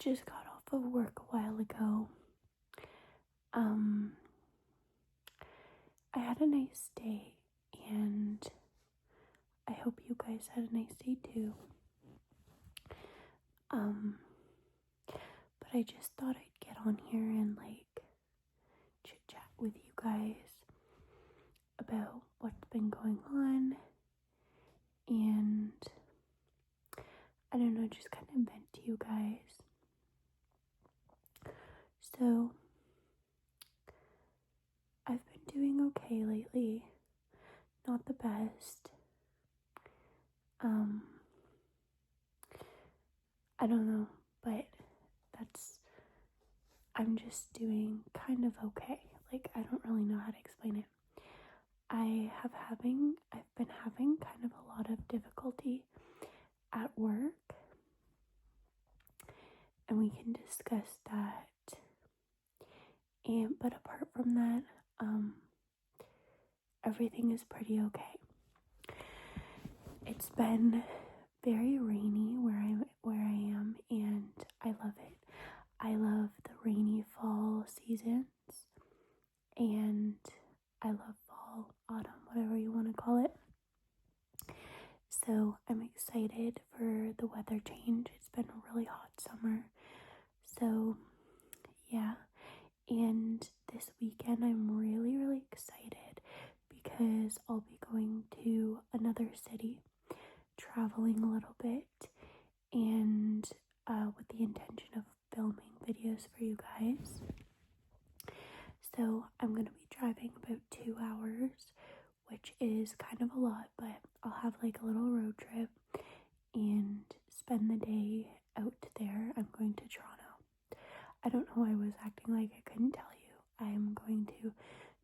just got off of work a while ago. I had a nice day, and I hope you guys had a nice day too. But I just thought I'd get on here and chit chat with you guys about what's been going on, and I don't know, just kind of vent to you guys. So I've been doing okay lately. Not the best. I don't know, but I'm just doing kind of okay. I don't really know how to explain it. I've been having kind of a lot of difficulty at work, and we can discuss that. But apart from that, everything is pretty okay. It's been very rainy where I am, and I love it. I love the rainy fall seasons, and I love fall, autumn, whatever you want to call it. So I'm excited for the weather change. It's been a really hot summer. So yeah, and this weekend I'm really, really excited because I'll be going to another city, traveling a little bit, and with the intention of filming videos for you guys. So I'm going to be driving about 2 hours, which is kind of a lot, but I'll have a little road trip and spend the day out there. I'm going to Toronto. I don't know why I was acting like I couldn't tell you. I am going to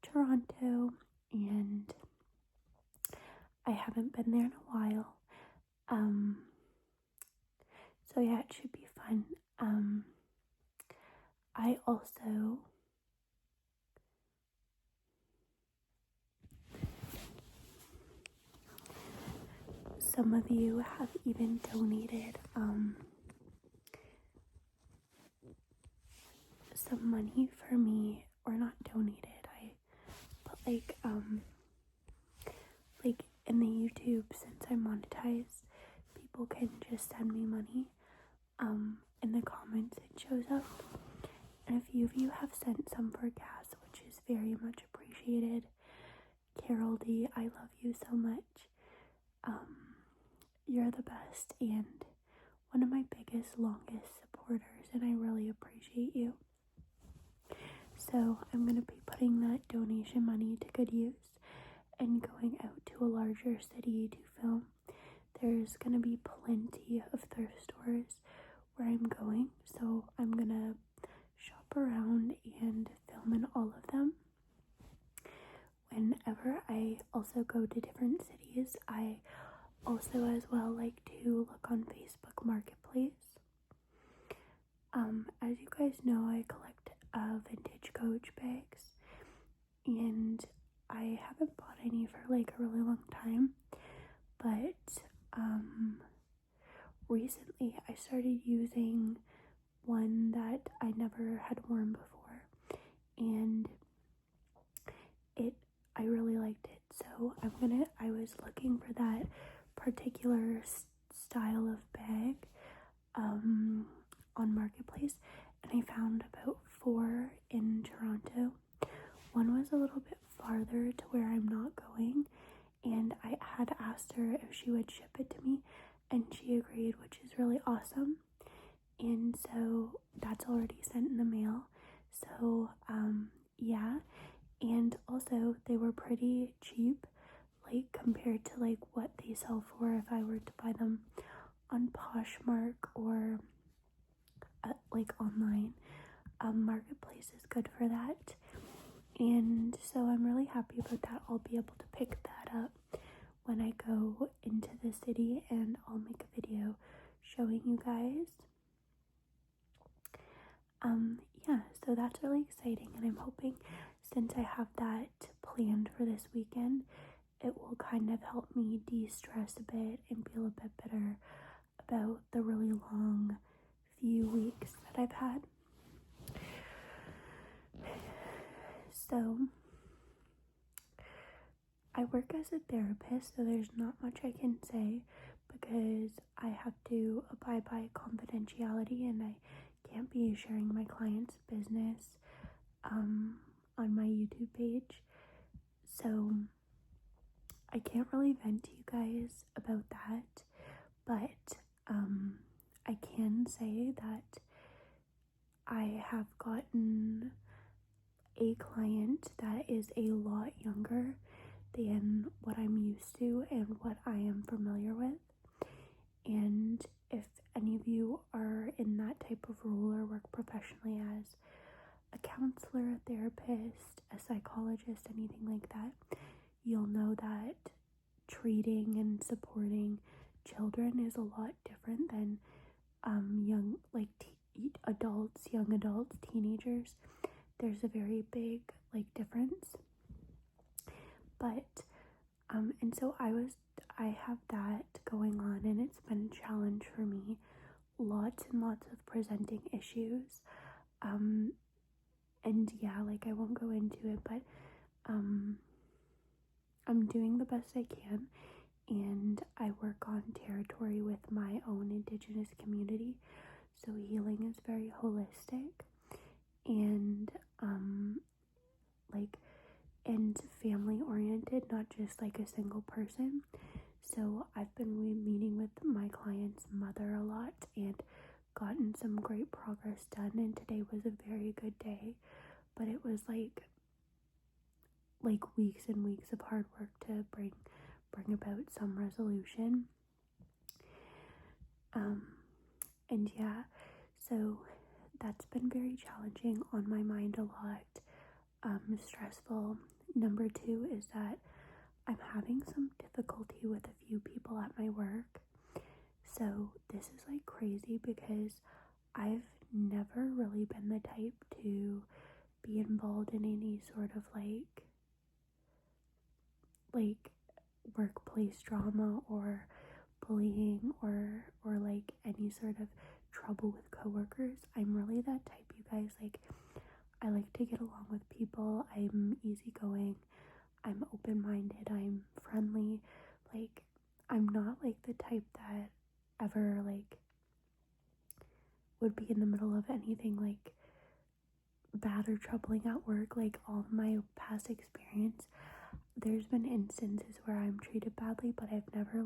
Toronto, and I haven't been there in a while. So yeah, it should be fun. I also some of you have even donated some money for me, or not donated, but in the YouTube, since I monetize, people can just send me money. In the comments it shows up, and a few of you have sent some for gas, which is very much appreciated. Carol D, I love you so much. You're the best and one of my biggest, longest supporters, and I really appreciate you. So I'm going to be putting that donation money to good use and going out to a larger city to film. There's going to be plenty of thrift stores where I'm going, so I'm going to shop around and film in all of them. Whenever I also go to different cities, I also as well like to look on Facebook Marketplace. As you guys know, I collect vintage Coach bags, and I haven't bought any for a really long time, but recently I started using one that I never had worn before, and I really liked it. So I was looking for that particular style of bag on Marketplace, and I found about 4 in Toronto. One was a little bit farther to where I'm not going, and I had asked her if she would ship it to me, and she agreed, which is really awesome. And so that's already sent in the mail. So yeah, and also they were pretty cheap, compared to what they sell for if I were to buy them on Poshmark or online. Marketplace is good for that, and so I'm really happy about that. I'll be able to pick that up when I go into the city, and I'll make a video showing you guys. Yeah, so that's really exciting, and I'm hoping, since I have that planned for this weekend, it will kind of help me de-stress a bit and feel a bit better about the really long few weeks that I've had. So I work as a therapist, so there's not much I can say because I have to abide by confidentiality and I can't be sharing my client's business on my YouTube page. So I can't really vent to you guys about that, but I can say that I have gotten a client that is a lot younger than what I'm used to and what I am familiar with. And if any of you are in that type of role or work professionally as a counselor, a therapist, a psychologist, anything like that, you'll know that treating and supporting children is a lot different than young adults, teenagers. There's a very big difference. But and so I have that going on, and it's been a challenge for me. Lots and lots of presenting issues. And yeah, I won't go into it, but I'm doing the best I can, and I work on territory with my own Indigenous community, so healing is very holistic and and family oriented, not just a single person. So I've been meeting with my client's mother a lot and gotten some great progress done, and today was a very good day, but it was like weeks and weeks of hard work to bring about some resolution. And yeah, so that's been very challenging, on my mind a lot, stressful. Number 2 is that I'm having some difficulty with a few people at my work. So this is crazy because I've never really been the type to be involved in any sort of workplace drama or bullying or any sort of trouble with coworkers. I'm really that type, you guys. I like to get along with people. I'm easygoing. I'm open-minded. I'm friendly. I'm not the type that ever would be in the middle of anything bad or troubling at work. All of my past experience, there's been instances where I'm treated badly, but I've never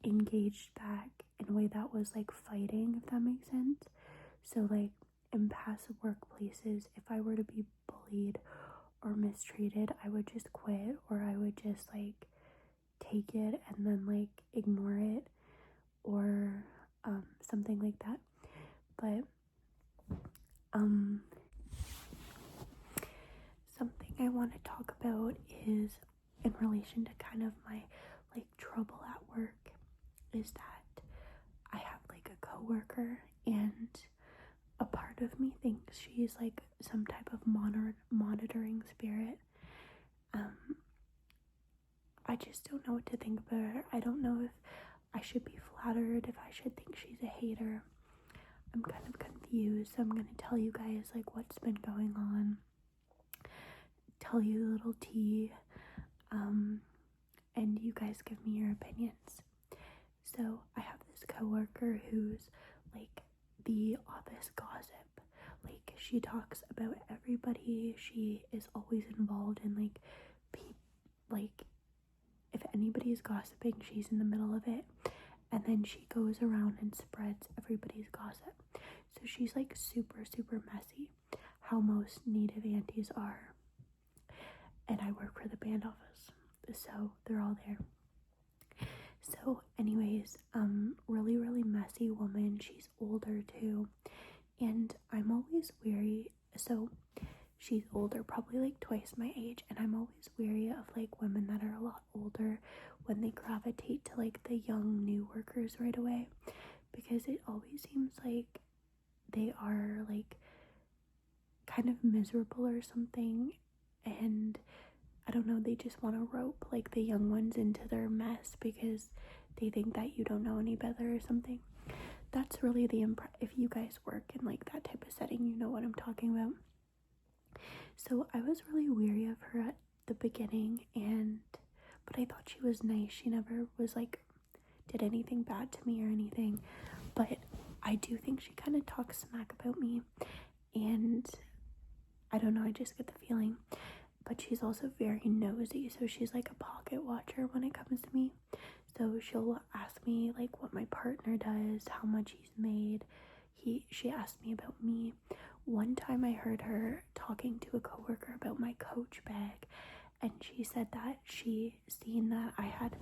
engaged back in a way that was fighting, if that makes sense. So in past workplaces, if I were to be bullied or mistreated, I would just quit, or I would just take it and then ignore it, or something like that. But something I want to talk about is in relation to kind of my trouble at work, is that I have a coworker, and a part of me thinks she's some type of monitoring spirit. I just don't know what to think about her. I don't know if I should be flattered, if I should think she's a hater. I'm kind of confused, so I'm going to tell you guys what's been going on, tell you a little tea, and you guys give me your opinions. So I have this coworker who's the office gossip. She talks about everybody. She is always involved in if anybody's gossiping, she's in the middle of it, and then she goes around and spreads everybody's gossip. So she's super, super messy, how most native aunties are. And I work for the band office, so they're all there. So anyways, really, really messy woman. She's older too, and I'm always wary. So she's older, probably twice my age, and I'm always wary of women that are a lot older when they gravitate to the young new workers right away, because it always seems they are kind of miserable or something, and I don't know, they just want to rope the young ones into their mess because they think that you don't know any better or something. that's really if you guys work in like that type of setting, you know what I'm talking about. So I was really weary of her at the beginning, but I thought she was nice. She never was like did anything bad to me or anything, but I do think she kind of talks smack about me, and I don't know, I just get the feeling. But she's also very nosy, so she's like a pocket watcher when it comes to me. So she'll ask me like what my partner does, how much he's made. She asked me about me. One time I heard her talking to a coworker about my Coach bag, and she said that she seen that I had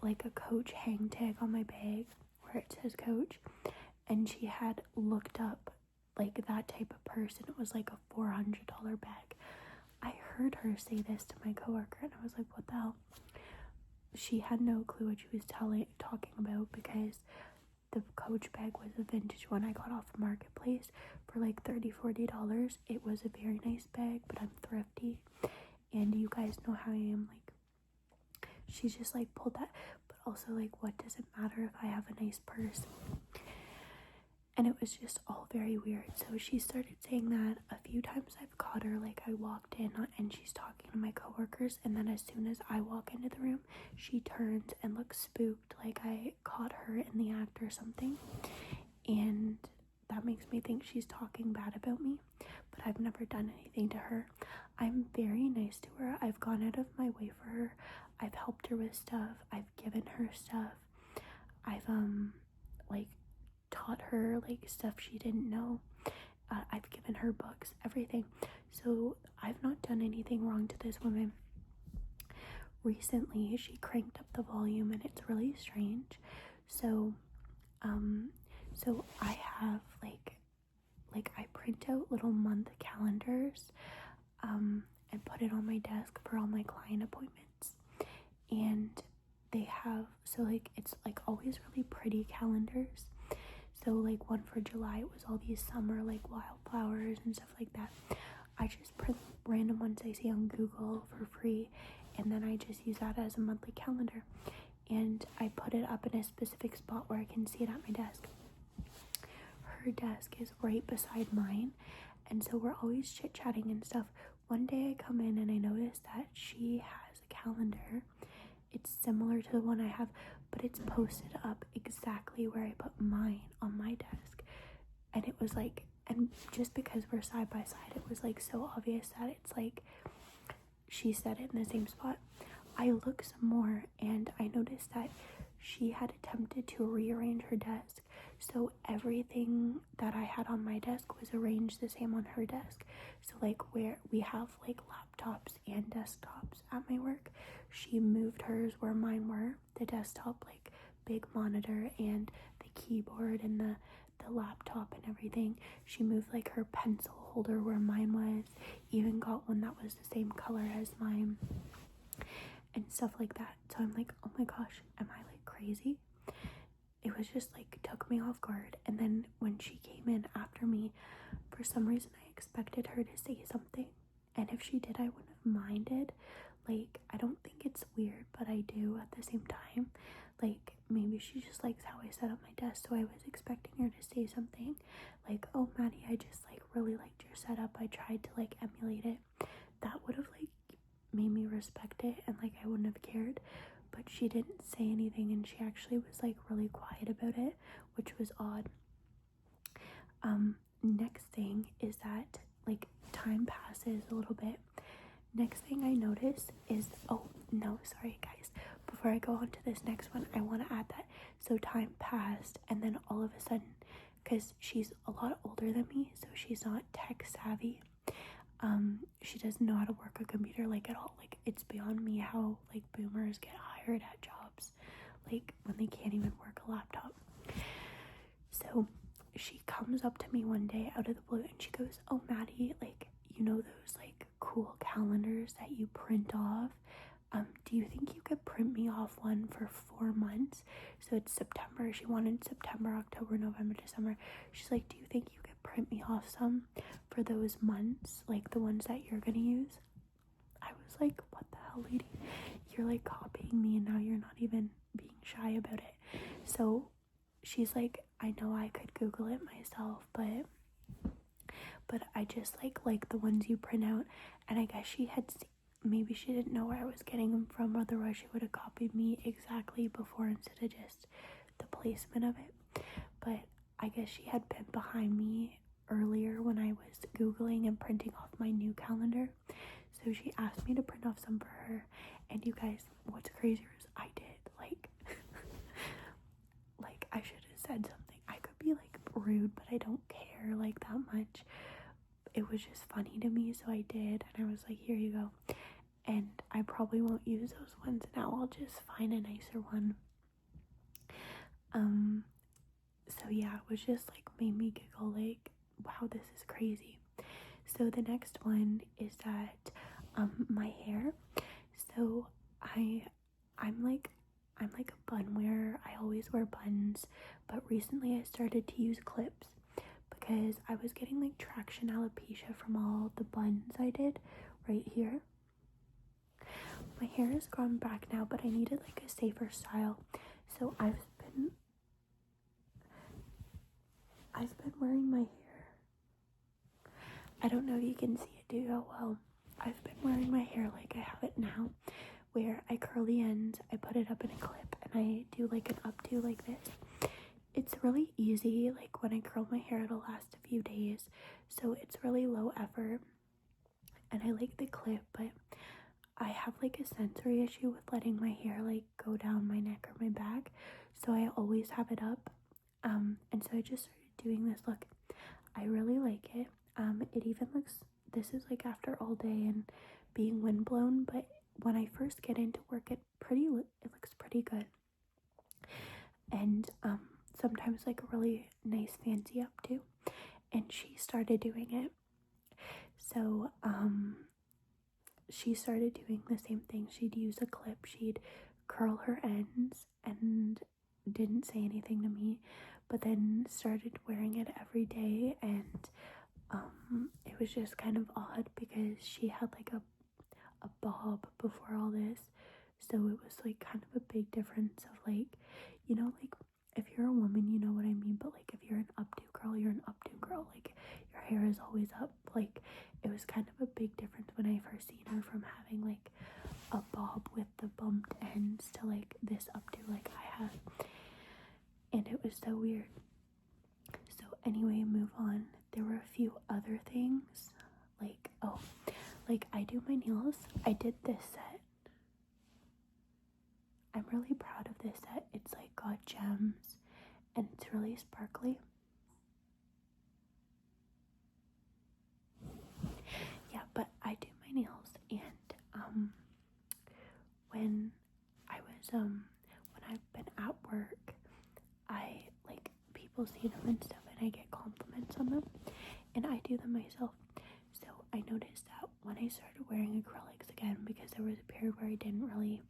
like a Coach hang tag on my bag where it says Coach, and she had looked up like that type of person. It was like a $400 bag. I heard her say this to my coworker, and I was like, what the hell? She had no clue what she was talking about, because the Coach bag was a vintage one I got off the marketplace for like $30-$40. It was a very nice bag, but I'm thrifty, and you guys know how I am. Like, she's just like pulled that, but also like, what does it matter if I have a nice purse? And it was just all very weird. So she started saying that a few times. I've caught her, like I walked in and she's talking to my coworkers, and then as soon as I walk into the room, she turns and looks spooked, like I caught her in the act or something. And that makes me think she's talking bad about me, but I've never done anything to her. I'm very nice to her. I've gone out of my way for her. I've helped her with stuff. I've given her stuff. I've like taught her like stuff she didn't know. I've given her books, everything. So I've not done anything wrong to this woman. Recently she cranked up the volume, and it's really strange. So I have like I print out little month calendars and put it on my desk for all my client appointments. And they have, so like it's like always really pretty calendars. So like one for July, it was all these summer like wildflowers and stuff like that. I just print random ones I see on Google for free, and then I just use that as a monthly calendar, and I put it up in a specific spot where I can see it at my desk. Her desk is right beside mine, and so we're always chit-chatting and stuff. One day I come in and I notice that she has a calendar. It's similar to the one I have, but it's posted up exactly where I put mine on my desk. And it was like, and just because we're side by side, it was like so obvious that it's like she said it in the same spot. I look some more and I noticed that she had attempted to rearrange her desk, so everything that I had on my desk was arranged the same on her desk. So like where we have like laptops and desktops at my work, she moved hers where mine were, the desktop like big monitor and the keyboard and the laptop and everything. She moved like her pencil holder where mine was, even got one that was the same color as mine and stuff like that. So I'm like, oh my gosh, am I like crazy? It was just like took me off guard. And then when she came in after me, for some reason I expected her to say something, and if she did I wouldn't have minded. Like, I don't think it's weird, but I do at the same time. Like, maybe she just likes how I set up my desk, so I was expecting her to say something like, oh Maddie, I just like really liked your setup, I tried to like emulate it. That would have like made me respect it, and like I wouldn't have cared. But she didn't say anything, and she actually was like really quiet about it, which was odd. Next thing is that like time passes a little bit. Next thing I notice is, oh no, sorry guys, before I go on to this next one, I want to add that so time passed, and then all of a sudden, because she's a lot older than me, so she's not tech savvy, she doesn't know how to work a computer like at all. Like, it's beyond me how like boomers get hired at jobs like when they can't even work a laptop. So she comes up to me one day out of the blue and she goes, oh Maddie, like, you know those like cool calendars that you print off, do you think you could print me off one for 4 months? So it's September. She wanted September, October, November, December. She's like, do you think you could print me off some for those months, like the ones that you're gonna use? I was like, what the hell, lady? You're like copying me, and now you're not even being shy about it. So she's like, I know I could Google it myself, but I just like the ones you print out. And I guess maybe she didn't know where I was getting them from, otherwise she would have copied me exactly before instead of just the placement of it. But I guess she had been behind me earlier when I was Googling and printing off my new calendar. So she asked me to print off some for her. And you guys, what's crazier is I did. Like I should have said something. I could be like rude, but I don't care like that much. It was just funny to me, so I did. And I was like, here you go. And I probably won't use those ones now. I'll just find a nicer one. So yeah, it was just like made me giggle, like, wow, this is crazy. So the next one is that my hair. So I'm like a bun wearer. I always wear buns, but recently I started to use clips because I was getting like traction alopecia from all the buns I did right here. My hair has gone back now, but I needed like a safer style. So I've been wearing my hair. I don't know if you can see it too well. I've been wearing my hair like I have it now, where I curl the ends, I put it up in a clip, and I do like an updo like this. It's really easy. Like when I curl my hair, it'll last a few days, so it's really low effort. And I like the clip, but I have like a sensory issue with letting my hair like go down my neck or my back, so I always have it up. And so I just started doing this look. I really like it. It even looks, this is like after all day and being windblown, but when I first get into work, it looks pretty good. And sometimes like a really nice fancy updo. And she started doing it. So she started doing the same thing. She'd use a clip, she'd curl her ends, and didn't say anything to me, but then started wearing it every day. And it was just kind of odd because she had like a bob before all this, so it was like kind of a big difference of like, you know, like if you're a woman, you know what I mean, but like if you're an updo girl, you're an updo girl. Like your hair is always up. Like it was kind of a big difference when I first seen her, from having like a bob with the bumped ends to like this updo like I have. And it was so weird. So anyway, move on. There were a few other things, like, like I do my nails. I did this set. I'm really proud of this set. It's like got gems and it's really sparkly. Yeah, but I do my nails, and when I've been at work, I like people see them and stuff, and I get compliments on them, and I do them myself. So I noticed that when I started wearing acrylics again, because there was a period where I didn't really,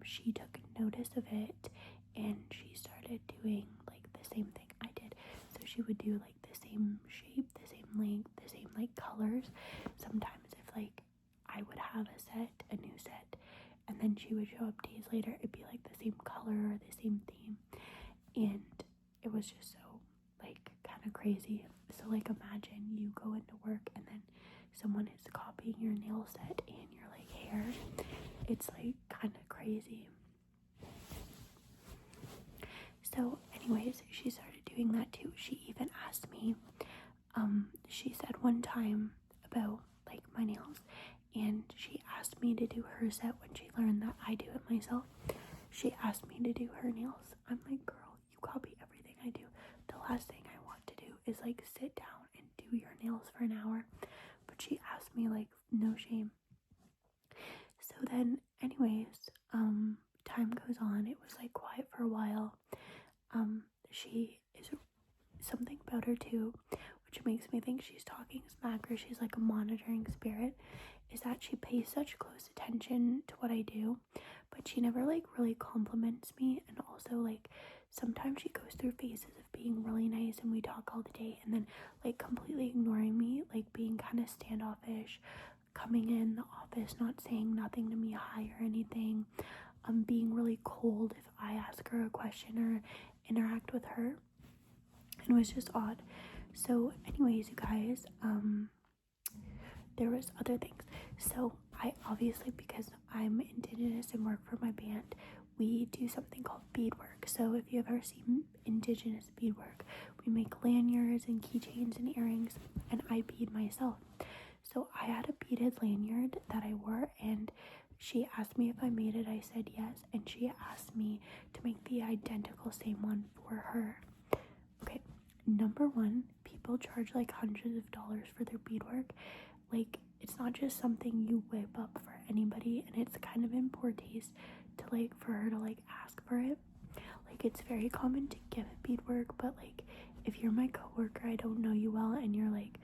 she took notice of it, and she started doing like the same thing I did. So she would do like the same shape, the same length, the same like colors. Sometimes if like I would have a new set, and then she would show up days later, it'd be like the same color or the same theme. And it was just so like kind of crazy. So like imagine you go into work and then someone is copying your nail set and your like hair. It's like kind of crazy. So anyways, she started doing that too. She even asked me, she said one time about like my nails, and she asked me to do her set when she learned that I do it myself. She asked me to do her nails. I'm like, girl, you copy everything I do. The last thing I want to do is like sit down and do your nails for an hour. But she asked me, like, no shame. So then anyways, time goes on. It was like quiet for a while. She is something about her too, which makes me think she's talking smack or she's like a monitoring spirit, is that she pays such close attention to what I do, but she never like really compliments me. And also like sometimes she goes through phases of being really nice and we talk all the day, and then like completely ignoring me, like being kind of standoffish, coming in the office not saying nothing to me hi or anything, being really cold if I ask her a question or interact with her. it was just odd. So anyways, you guys, there was other things. So I obviously, because I'm indigenous and work for my band, we do something called beadwork. So if you've ever seen indigenous beadwork, we make lanyards and keychains and earrings, and I bead myself. So I had a beaded lanyard that I wore, and she asked me if I made it. I said yes, and she asked me to make the identical same one for her. Okay, number one, people charge like hundreds of dollars for their beadwork. Like, it's not just something you whip up for anybody, and it's kind of in poor taste to like for her to like ask for it. Like, it's very common to give beadwork, but like if you're my coworker, I don't know you well, and you're like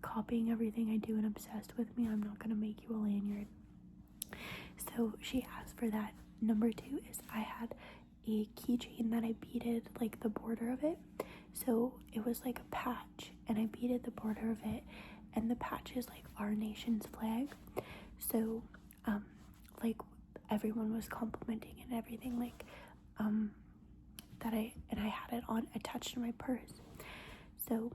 copying everything I do and obsessed with me, I'm not gonna make you a lanyard. So she asked for that. Number two is I had a keychain that I beaded like the border of it. So it was like a patch, and I beaded the border of it, and the patch is like our nation's flag. So like everyone was complimenting and everything, like that I had it on attached to my purse. So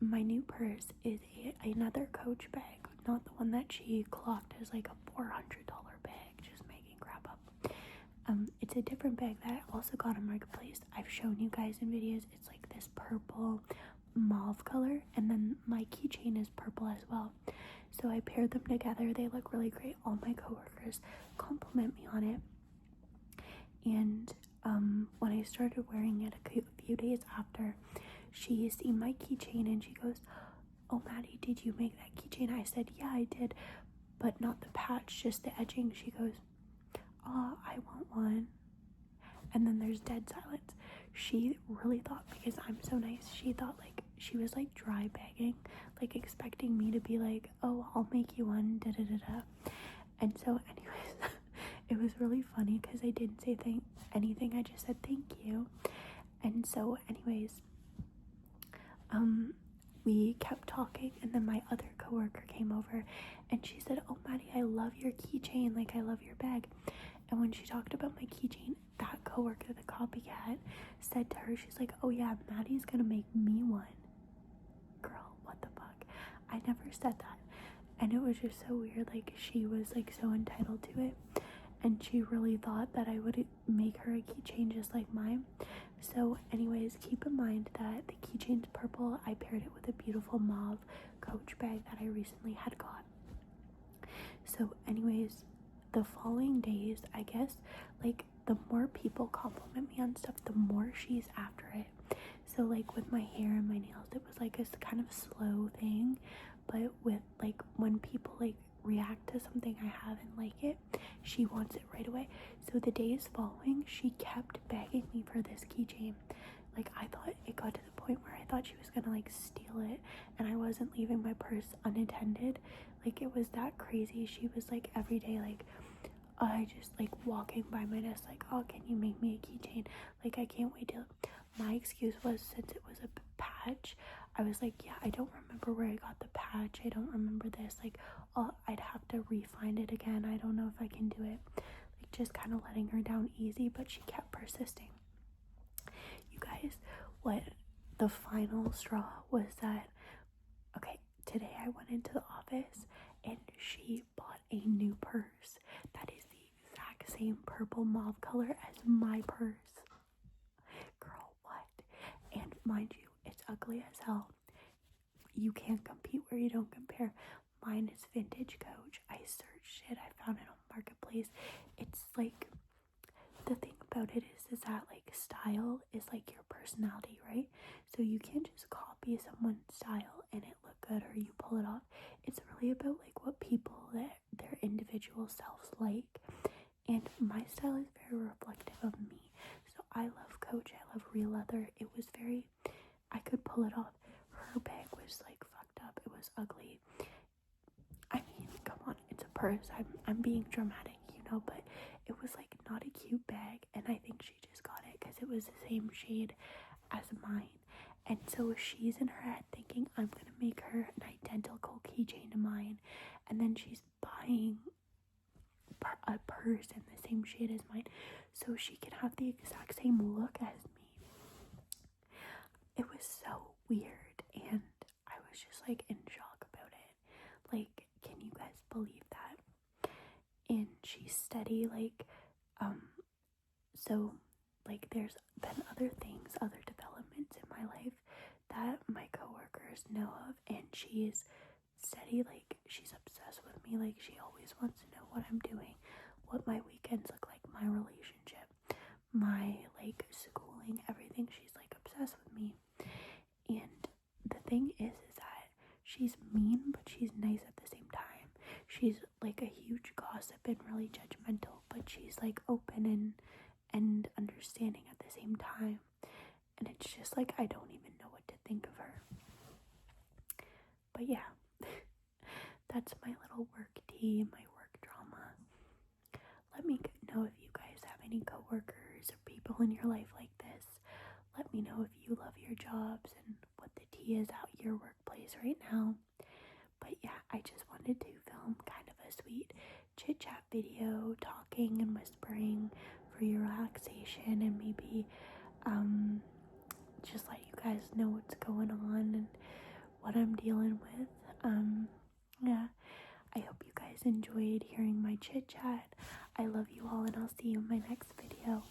my new purse is another Coach bag, not the one that she clocked as like a $400 bag, just making crap up. It's a different bag that I also got on Marketplace. I've shown you guys in videos. It's like this purple mauve color, and then my keychain is purple as well. So I paired them together. They look really great. All my coworkers compliment me on it. And when I started wearing it a few days after, she seen my keychain and she goes, "Oh, Maddie, did you make that keychain?" I said, "Yeah, I did, but not the patch, just the edging." She goes, "Oh, I want one." And then there's dead silence. She really thought, because I'm so nice, she thought like she was like dry begging, like expecting me to be like, "Oh, I'll make you one, da da da da." And so anyways, it was really funny because I didn't say anything. I just said thank you. And so anyways, we kept talking, and then my other coworker came over and she said, "Oh, Maddie, I love your keychain, like I love your bag." And when she talked about my keychain, that coworker, the Copycat, said to her, she's like, "Oh yeah, Maddie's gonna make me one." Girl, what the fuck? I never said that. And it was just so weird. Like, she was like so entitled to it, and she really thought that I would make her a keychain just like mine. So anyways, keep in mind that the keychain's purple. I paired it with a beautiful mauve Coach bag that I recently had got. So anyways, the following days, I guess, like, the more people compliment me on stuff, the more she's after it. So like with my hair and my nails, it was like a kind of slow thing, but with like when people like react to something I have and like it, she wants it right away. So the days following, she kept begging me for this keychain. Like, I thought it got to the point where I thought she was gonna like steal it, and I wasn't leaving my purse unattended. Like, it was that crazy. She was like every day, like, just like walking by my desk, like, "Oh, can you make me a keychain? Like, I can't wait to." My excuse was, since it was a patch, I was like, "Yeah, I don't remember where I got the patch. I don't remember this. Like, I'd have to re-find it again. I don't know if I can do it." Like, just kind of letting her down easy, but she kept persisting. You guys, what the final straw was that, okay, today I went into the office and she bought a new purse that is the exact same purple mauve color as my purse. Girl, what? And mind you, it's ugly as hell. You can't compete where you don't compare. Mine is vintage Coach. I searched it. I found it on Marketplace. It's like, the thing about it is that like style is like your personality, right? So you can't just copy someone's style and it look good, or you pull it off. It's really about like what people, their individual selves like. And my style is very reflective of me. So I love Coach. I love real leather. It was very, I could pull it off. Her bag was like fucked up. It was ugly. I mean, come on, it's a purse. I'm being dramatic, you know, but it was like not a cute bag, and I think she just got it because it was the same shade as mine. And so she's in her head thinking I'm gonna make her an identical keychain to mine, and then she's buying a purse in the same shade as mine so she can have the exact same look as me. like in shock about it. Like, can you guys believe that? And she's steady, like, so, like, there's been other things, other developments in my life that my coworkers know of, and she's steady, like, she's obsessed with me, like, she always wants to know what I'm doing, what my weekends look like, my relationship, my, like, schooling, everything. She's, like, obsessed with me. And the thing is that she's mean, but she's nice at the same time. She's, like, a huge gossip and really judgmental, but she's, like, open and understanding at the same time. And it's just, like, I don't even know what to think of her. But yeah, that's my little work tea, my work drama. Let me know if you guys have any coworkers or people in your life like this. Let me know if you love your jobs and what the tea is out your workplace right now. But yeah, I just wanted to film kind of a sweet chit chat video, talking and whispering for your relaxation, and maybe just let you guys know what's going on and what I'm dealing with. Yeah, I hope you guys enjoyed hearing my chit chat. I love you all, and I'll see you in my next video.